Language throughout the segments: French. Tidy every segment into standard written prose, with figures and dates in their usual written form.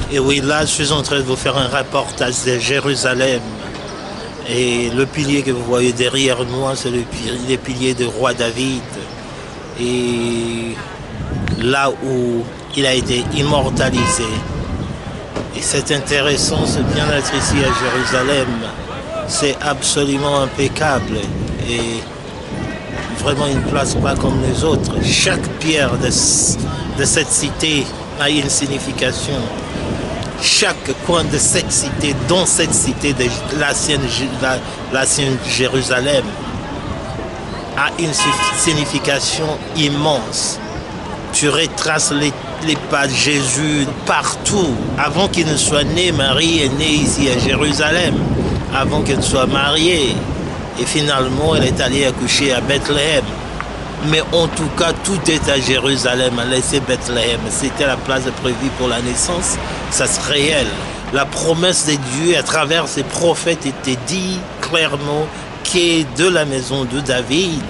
Et oui, là, je suis en train de vous faire un reportage de Jérusalem. Et le pilier que vous voyez derrière moi, c'est le pilier du roi David. Et là où il a été immortalisé. Et c'est intéressant, ce bien-être ici à Jérusalem. C'est absolument impeccable. Et vraiment une place pas comme les autres. Chaque pierre de cette cité a une signification. Chaque coin de cette cité, dont cette cité de l'ancienne Jérusalem, a une signification immense. Tu retraces les pas de Jésus partout. Avant qu'il ne soit né, Marie est née ici à Jérusalem. Avant qu'elle ne soit mariée. Et finalement, elle est allée accoucher à Bethléem. Mais en tout cas, tout est à Jérusalem, à laisser Bethléem. C'était la place prévue pour la naissance, ça serait réel. La promesse de Dieu à travers ses prophètes était dit clairement qu'est de la maison de David,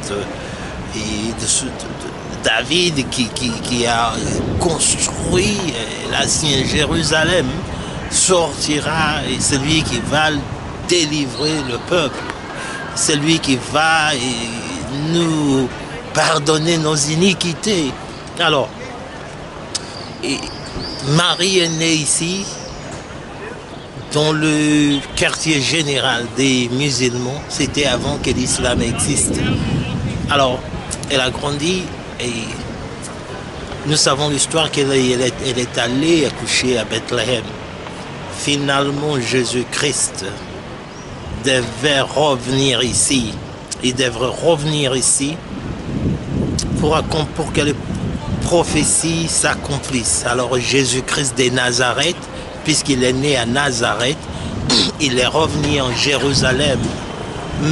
et de David qui a construit l'ancien Jérusalem, sortira et celui qui va délivrer le peuple, celui qui va nous pardonner nos iniquités. Alors, Marie est née ici, dans le quartier général des musulmans. C'était avant que l'islam existe. Alors, elle a grandi et nous savons l'histoire qu'elle est allée accoucher à Bethléem. Finalement, Jésus-Christ devait revenir ici. Il devrait revenir ici pour que les prophéties s'accomplissent. Alors Jésus-Christ de Nazareth, puisqu'il est né à Nazareth, il est revenu en Jérusalem.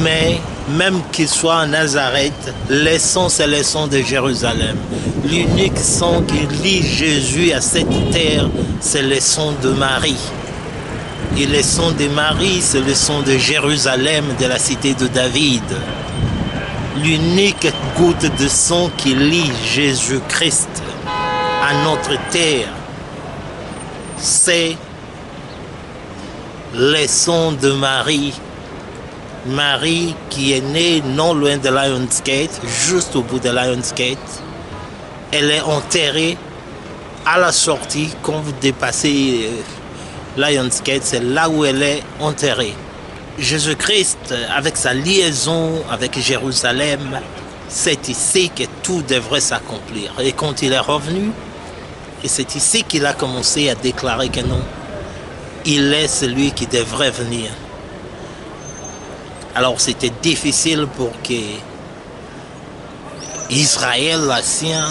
Mais même qu'il soit en Nazareth, les sons, c'est les sons de Jérusalem. L'unique son qui lie Jésus à cette terre, c'est le son de Marie. Et le son de Marie, c'est le son de Jérusalem, de la cité de David. L'unique goutte de sang qui lie Jésus-Christ à notre terre, c'est le son de Marie. Marie qui est née non loin de Lionsgate, juste au bout de Lionsgate. Elle est enterrée à la sortie, quand vous dépassez Lionsgate, c'est là où elle est enterrée. Jésus-Christ, avec sa liaison avec Jérusalem, c'est ici que tout devrait s'accomplir. Et quand il est revenu, et c'est ici qu'il a commencé à déclarer que non, il est celui qui devrait venir. Alors c'était difficile pour que Israël, l'ancien,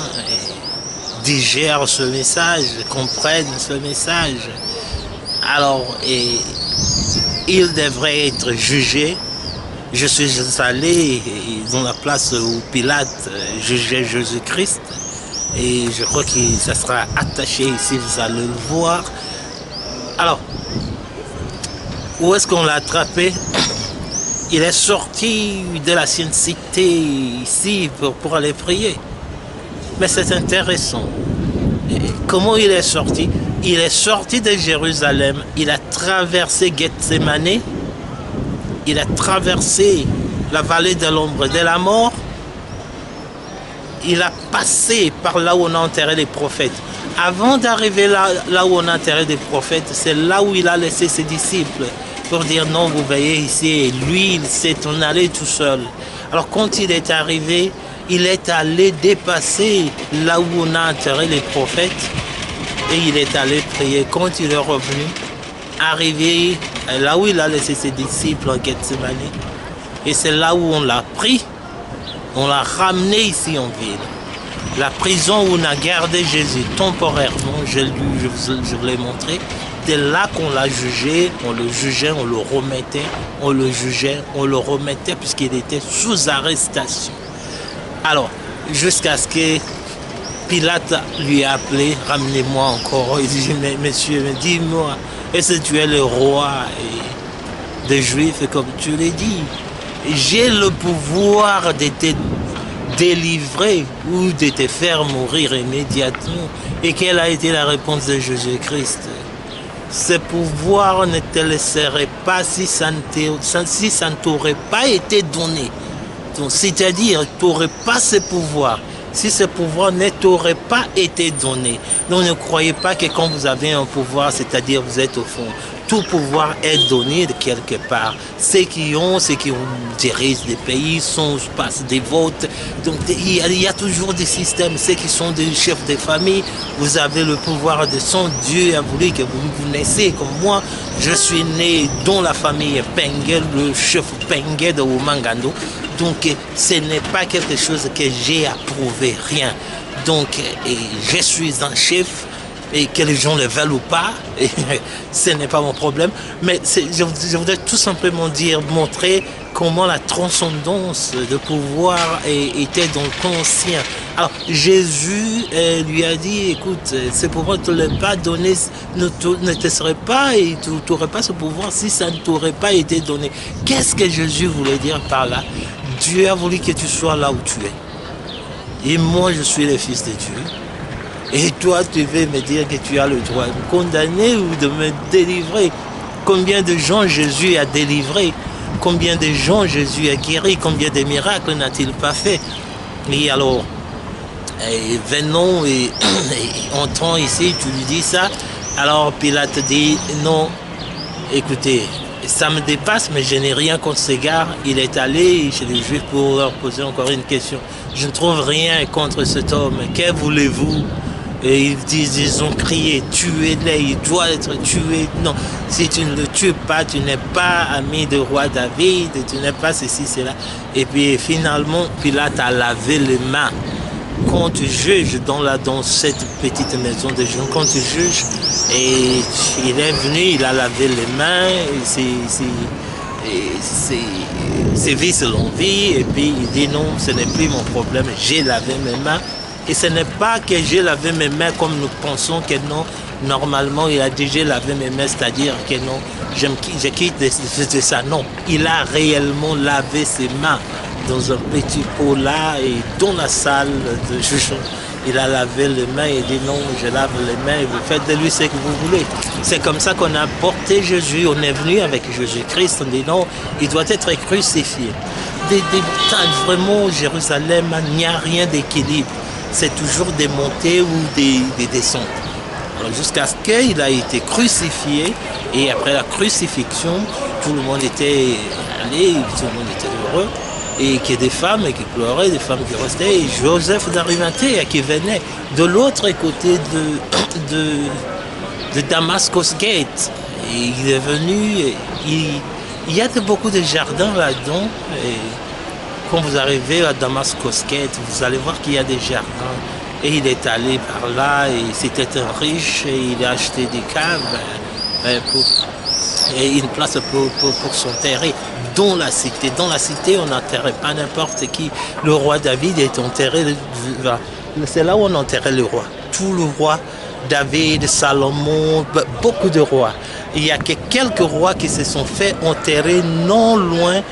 digère ce message, comprenne ce message. Alors, il devrait être jugé. Je suis allé dans la place où Pilate jugeait Jésus-Christ. Et je crois que ça sera attaché ici, vous allez le voir. Alors, où est-ce qu'on l'a attrapé? Il est sorti de l'ancienne cité ici pour aller prier. Mais c'est intéressant. Et comment il est sorti? Il est sorti de Jérusalem, il a traversé Gethsémane, il a traversé la vallée de l'ombre de la mort, il a passé par là où on a enterré les prophètes. Avant d'arriver là où on a enterré les prophètes, c'est là où il a laissé ses disciples pour dire non, vous voyez ici, et lui, il s'est en allé tout seul. Alors quand il est arrivé, il est allé dépasser là où on a enterré les prophètes. Et il est allé prier. Quand il est revenu, arrivé là où il a laissé ses disciples en Gethsémane, et c'est là où on l'a pris, on l'a ramené ici en ville. La prison où on a gardé Jésus temporairement, je vous l'ai montré, c'est là qu'on l'a jugé, on le jugeait, on le remettait, on le jugeait, on le remettait, puisqu'il était sous arrestation. Alors, jusqu'à ce que Pilate lui a appelé, ramenez-moi encore. Il dit, mais monsieur, dis-moi, est-ce que tu es le roi des Juifs, comme tu l'as dit? J'ai le pouvoir de te délivrer ou de te faire mourir immédiatement. Et quelle a été la réponse de Jésus-Christ? ce pouvoir ne te laisserait pas si ça ne t'aurait pas été donné. C'est-à-dire, tu n'aurais pas ce pouvoir si ce pouvoir ne t'aurait pas été donné. Donc ne croyez pas que quand vous avez un pouvoir, c'est-à-dire vous êtes au fond, tout pouvoir est donné de quelque part. Ceux qui dirigent des pays, passent des votes. Donc il y a toujours des systèmes. Ceux qui sont des chefs de famille, vous avez le pouvoir de son Dieu a voulu que vous naissiez comme moi. Je suis né dans la famille Pengue, le chef Pengue de Oumangando. Donc ce n'est pas quelque chose que j'ai approuvé, rien. Donc je suis un chef et que les gens le veulent ou pas, et ce n'est pas mon problème. Mais je voudrais tout simplement montrer comment la transcendance de pouvoir était dans le conscient. Alors Jésus lui a dit, écoute, ce pouvoir ne te l'est pas donné, ne te serait pas, et tu n'aurais pas ce pouvoir si ça ne t'aurait pas été donné. Qu'est-ce que Jésus voulait dire par là? Dieu a voulu que tu sois là où tu es. Et moi, je suis le Fils de Dieu. Et toi, tu veux me dire que tu as le droit de me condamner ou de me délivrer. Combien de gens Jésus a délivré? Combien de gens Jésus a guéri? Combien de miracles n'a-t-il pas fait? Et alors, venons et entrons ici, tu lui dis ça. Alors Pilate dit, non, écoutez, ça me dépasse, mais je n'ai rien contre ces gars. Il est allé chez les Juifs pour leur poser encore une question. Je ne trouve rien contre cet homme. Que voulez-vous? Et ils disent, ils ont crié, tuez-le, il doit être tué. Non, si tu ne le tues pas, tu n'es pas ami du roi David, tu n'es pas ceci, cela. Et puis finalement, Pilate a lavé les mains. Quand tu juges dans cette petite maison de gens, quand tu juges, et il est venu, il a lavé les mains, ses vies l'ont vie, et puis il dit non, ce n'est plus mon problème, j'ai lavé mes mains. Et ce n'est pas que j'ai lavé mes mains comme nous pensons que non. Normalement, il a dit j'ai lavé mes mains, c'est-à-dire que non, je quitte de ça. Non, il a réellement lavé ses mains dans un petit pot là et dans la salle de jugement. Il a lavé les mains et dit non, je lave les mains et vous faites de lui ce que vous voulez. C'est comme ça qu'on a porté Jésus. On est venu avec Jésus-Christ. On dit non, il doit être crucifié. Vraiment, Jérusalem, il n'y a rien d'équilibre. C'est toujours des montées ou des descentes. Jusqu'à ce qu'il a été crucifié et après la crucifixion, tout le monde était allé, tout le monde était heureux et qu'il y a des femmes qui pleuraient, des femmes qui restaient et Joseph d'Arimathée qui venait de l'autre côté de Damascus Gate. Et il est venu, il y a beaucoup de jardins là-dedans. Quand vous arrivez à Damascus Gate, vous allez voir qu'il y a des jardins. Et il est allé par là, et c'était un riche, et il a acheté des caves et une place pour s'enterrer dans la cité. Dans la cité, on n'enterrait pas n'importe qui. Le roi David est enterré, c'est là où on enterrait le roi. Tout le roi, David, Salomon, beaucoup de rois. Il n'y a que quelques rois qui se sont fait enterrer non loin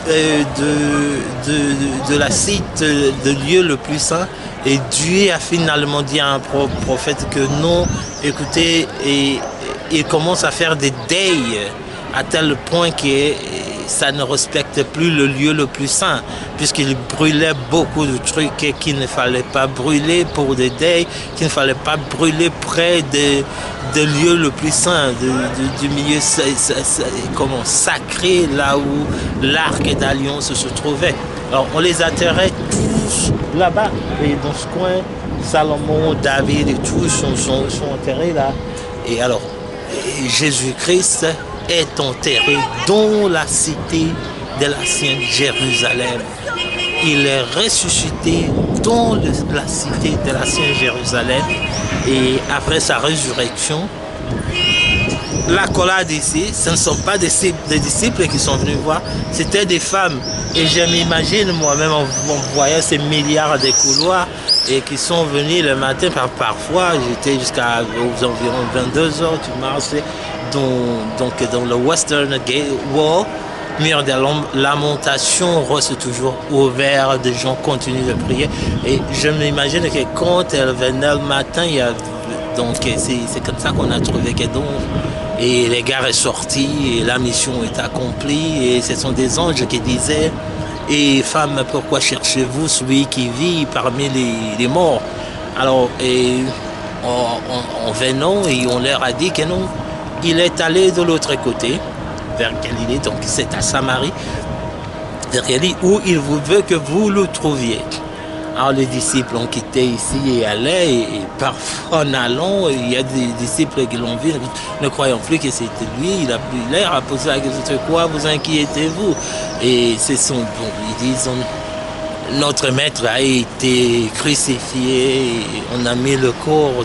de la site, de lieu le plus saint. Et Dieu a finalement dit à un prophète que non, écoutez, et il commence à faire des deuils à tel point que ça ne respecte plus le lieu le plus saint, puisqu'il brûlait beaucoup de trucs qu'il ne fallait pas brûler pour des deuils, qu'il ne fallait pas brûler près de lieux le plus saint, du milieu sacré, là où l'arc d'alliance se trouvait. Alors on les enterrait tous là-bas, et dans ce coin, Salomon, David et tous sont enterrés là. Et alors, Jésus-Christ est enterré dans la cité de l'ancienne Jérusalem. Il est ressuscité dans la cité de l'ancienne Jérusalem et après sa résurrection, l'accolade ici, ce ne sont pas des disciples qui sont venus voir, c'était des femmes. Et je m'imagine moi-même en voyant ces milliards de couloirs et qui sont venus le matin, parfois j'étais jusqu'à environ 22 h, tu marchais dans le Western Gate Wall, mur de lamentation reste toujours ouvert, des gens continuent de prier. Et je m'imagine que quand elle venait le matin, il y a Donc c'est comme ça qu'on a trouvé Kedon. Et les gars est sorti et la mission est accomplie. Et ce sont des anges qui disaient, et femme, pourquoi cherchez-vous celui qui vit parmi les morts? Alors, et en venant, et on leur a dit que non, il est allé de l'autre côté, vers Galilée, donc c'est à Samarie, vers Galilée, où il veut que vous le trouviez. Alors les disciples ont quitté ici et allaient, et parfois en allant, il y a des disciples qui l'ont vu, ne croyant plus que c'était lui, il a plus l'air à poser la question, de quoi vous inquiétez-vous? Et c'est son bon, ils disent, notre maître a été crucifié, on a mis le corps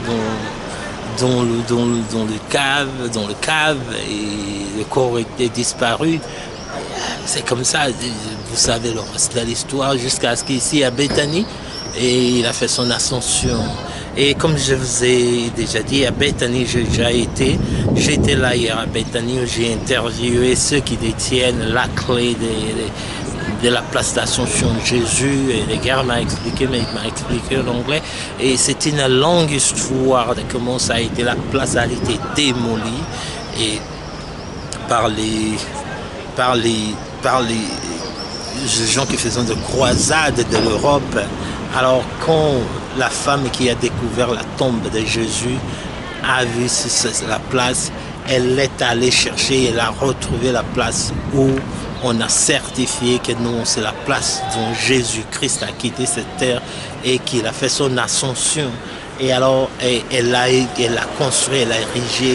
dans le cave, et le corps était disparu. C'est comme ça, vous savez le reste de l'histoire, jusqu'à ce qu'ici à Béthanie, et il a fait son ascension. Et comme je vous ai déjà dit, à Béthanie, j'ai déjà été. J'étais là hier à Béthanie, où j'ai interviewé ceux qui détiennent la clé de la place d'Ascension de Jésus. Et les gars m'ont expliqué, mais il m'a expliqué en anglais. Et c'est une longue histoire de comment ça a été. La place a été démolie et par les gens qui faisaient de croisades de l'Europe. Alors quand la femme qui a découvert la tombe de Jésus a vu la place, elle est allée chercher, elle a retrouvé la place où on a certifié que non, c'est la place dont Jésus-Christ a quitté cette terre et qu'il a fait son ascension. Et alors, elle a construit, elle a érigé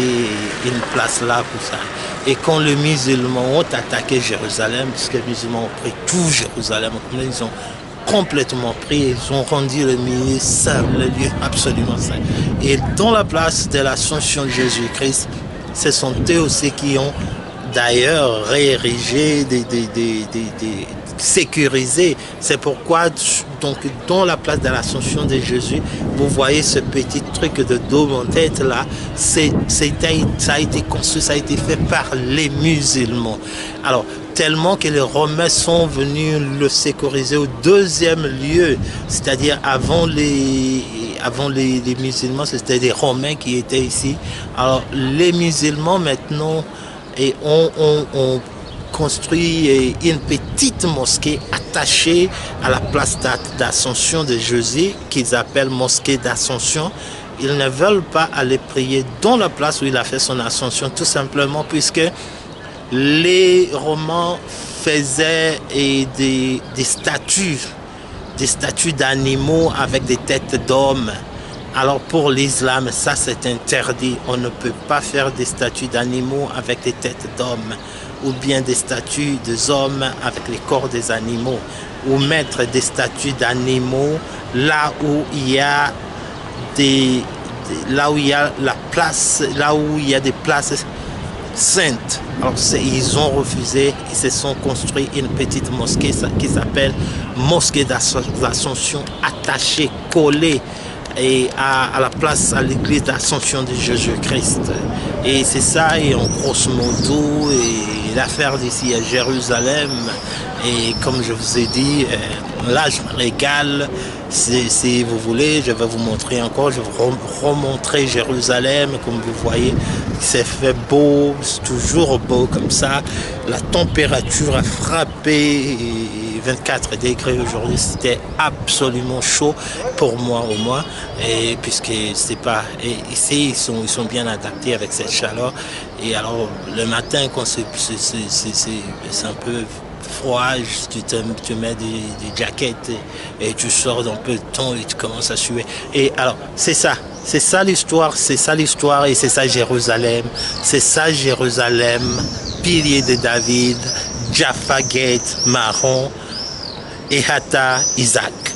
une place là pour ça. Et quand les musulmans ont attaqué Jérusalem, parce que les musulmans ont pris tout Jérusalem, ils ont complètement pris, ils ont rendu le milieu saint, le lieu absolument saint. Et dans la place de l'ascension de Jésus-Christ, ce sont eux aussi qui ont d'ailleurs réérigé, sécurisé. C'est pourquoi, donc, dans la place de l'ascension de Jésus, vous voyez ce petit truc de dôme en tête là, ça a été construit, ça a été fait par les musulmans. Alors, tellement que les Romains sont venus le sécuriser au deuxième lieu, c'est-à-dire avant les musulmans, c'était des Romains qui étaient ici. Alors, les musulmans maintenant ont construit une petite mosquée attachée à la place d'Ascension de Jésus, qu'ils appellent mosquée d'Ascension. Ils ne veulent pas aller prier dans la place où il a fait son ascension, tout simplement puisque les Romains faisaient des statues d'animaux avec des têtes d'hommes. Alors pour l'islam, ça c'est interdit. On ne peut pas faire des statues d'animaux avec des têtes d'hommes, ou bien des statues des hommes avec les corps des animaux, ou mettre des statues d'animaux là où il y a la place, là où il y a des places saintes. Alors ils ont refusé, ils se sont construits une petite mosquée qui s'appelle mosquée d'Ascension, attachée, collée et à la place, à l'église d'Ascension de Jésus-Christ. Et c'est ça, et en grosso modo, et l'affaire d'ici à Jérusalem. Et comme je vous ai dit, là je me régale. Si vous voulez, je vais vous montrer encore, je vais vous remontrer Jérusalem. Comme vous voyez, c'est fait beau, c'est toujours beau comme ça. La température a frappé 24 degrés aujourd'hui, c'était absolument chaud pour moi au moins. Et puisque c'est pas, et ici ils sont bien adaptés avec cette chaleur. Et alors le matin quand c'est un peu froid, tu mets des jaquettes et tu sors d'un peu de temps et tu commences à suer. Et alors c'est ça l'histoire, et c'est ça Jérusalem, pilier de David, Jaffa Gate, marron, et Hata Isaac.